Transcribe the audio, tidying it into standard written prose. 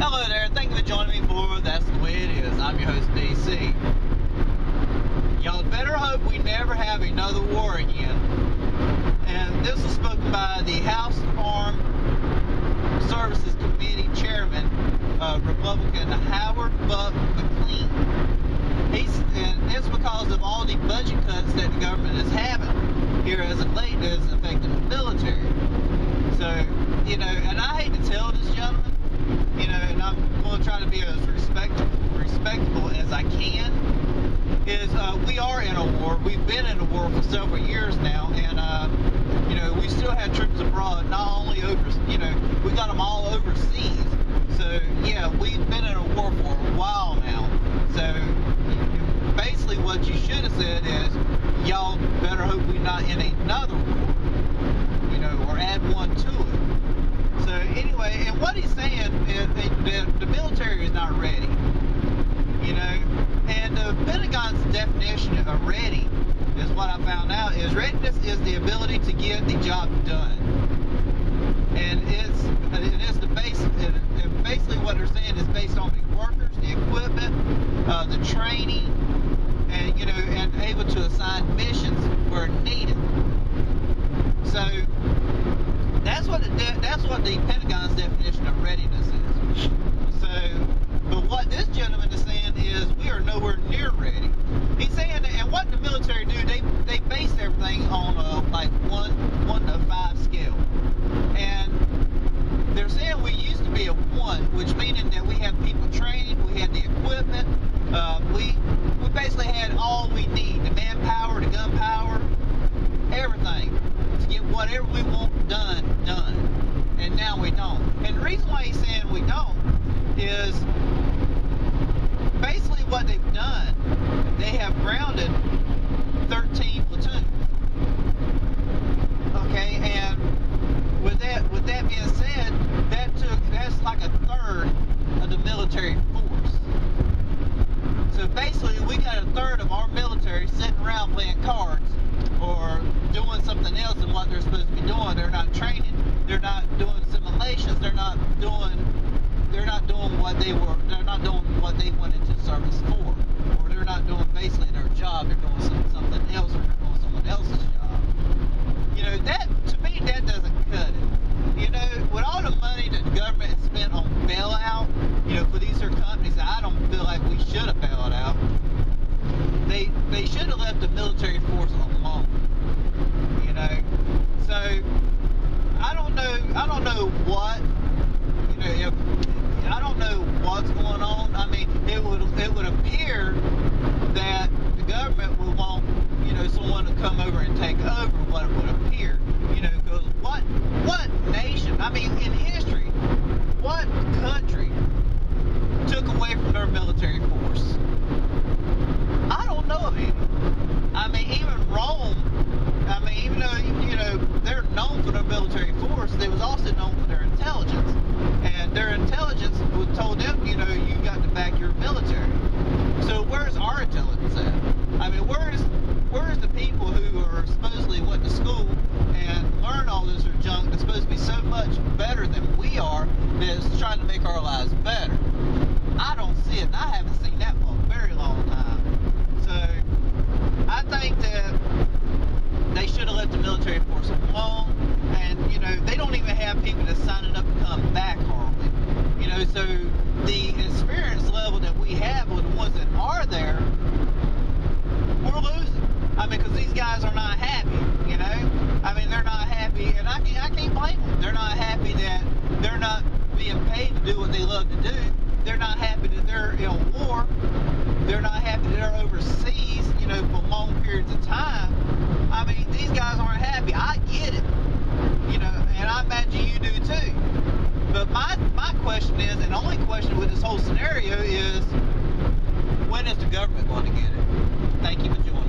Hello there, thank you for joining me for That's the Way It Is. I'm your host, DC. Y'all better hope we never have another war again. And this was spoken by the House Armed Services Committee Chairman, Republican Howard Buck McLean. And it's because of all the budget cuts that the government is having here as of late that is affecting the military. So, and I hate to tell this gentleman, and I'm going to try to be as respectable as I can, is we are in a war. We've been in a war for several years now, and, we still have troops abroad, not only we got them all overseas. So, yeah, we've been in a war for a while now. So, basically what you should have said is, y'all better hope we're not in another war, or add one to it. So anyway, and what he's saying is the military is not ready, and the Pentagon's definition of ready is what I found out is readiness is the ability to get the job done, and it's the base. And basically, what they're saying is based on the workers, the equipment, the training, and able to assign missions where needed. So that's what the Pentagon's definition of readiness is. So, but what this gentleman is saying is we are nowhere near ready. He's saying that, and what the military do, they base everything on like 1 to 5 scale, and they're saying we used to be a 1, which meaning that we have people trained, we had the equipment, we basically had all we need, the manpower, the gunpowder, everything to get whatever we want done. And now we don't. And the reason why he's saying we don't is basically what they've done, they have grounded 13 platoons. Okay, and with that being said, that's like a third of the military force. So basically we got a third of our military sitting around playing cards or doing something else than what they're supposed to be doing. They're not training, they're not doing simulations, they're not doing what they went into service for, or they're not doing basically their job, they're doing something else, or they're doing someone else's job. That, to me, that doesn't cut it. With all the money that the government has spent on bailout, for these are companies that I don't feel like we should have bailed out, they should have left the military force alone. So I don't know what, I don't know what's going on. I mean, it would appear that the government would want, someone to come over and take over, what it would appear, because what nation, I mean, in history, what country took away from their military force? I don't know of any. I mean, even Rome, even though, they're known for their military force, they was also known for their intelligence. And their intelligence was told them, you got to back your military. So where's our intelligence at? I mean, where's the people who are supposedly went to school and learned all this junk that's supposed to be so much better than we are, that's trying to make our lives better? I don't see it, and I haven't seen that for a very long time. So I think that they should have let the military force alone, and they don't even have people that's signing up to come back hardly. So the experience level that we have with the ones that are there, we're losing. I mean, because these guys are not happy. I mean, they're not happy, and I can't blame them. They're not happy that they're not being paid to do what they love to do. They're not happy that they're in war. They're not happy that they're overseas, for long periods of time. I mean, these guys aren't happy. I get it, and I imagine you do too. But my question is, and the only question with this whole scenario is, when is the government going to get it? Thank you for joining.